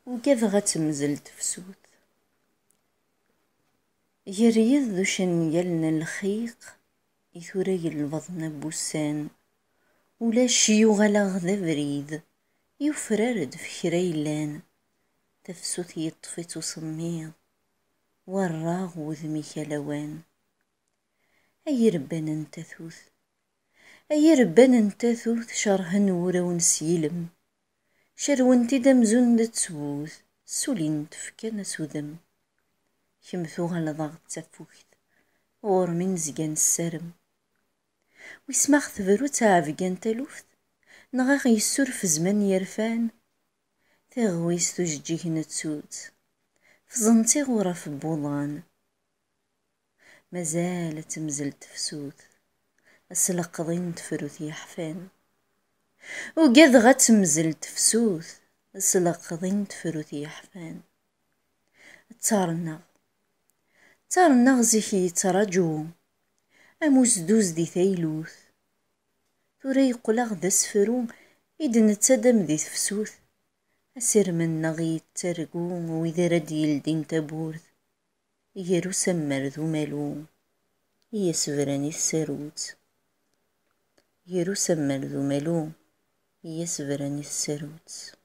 وكذا غتمزل تفسوت. يريض ذو شنيالنا الخيق يثوري البضن بوسان، ولا شيوغ غدا بريد يفررد في كريلان. تفسوت يطفت وصميض والراغ وذمي كلوان. أي ربان انت ثوث، أي ربان انت ثوث شرهن ورون سيلم. شرونتي دمزون دتسوث سولين تفكان سودم. كمثوها لضغط تفوكت غور من زقان السرم. ويسمخ ثبرو تعافقان تلوفت نغاغ يسور في زمان يرفان. تغويس تجيك نتسوت فزنتي غورا في بوضان. مازالت مزل تفسوت أسلقضين تفروت يحفان. وقد غتمزل تفسوت أسلقضين تفروت يحفان. تارنغ زيكي يتراجو أموس دوز دي ثيلوث. ثورا يقلغ دا سفرو إذن نتسدم دي تفسوث. أسير من نغي ترقو وإذا راد يلدين تابورث يارو سمر ذو مالو يسفراني الساروت. يارو سمر ذو مالو يسفراني الساروت.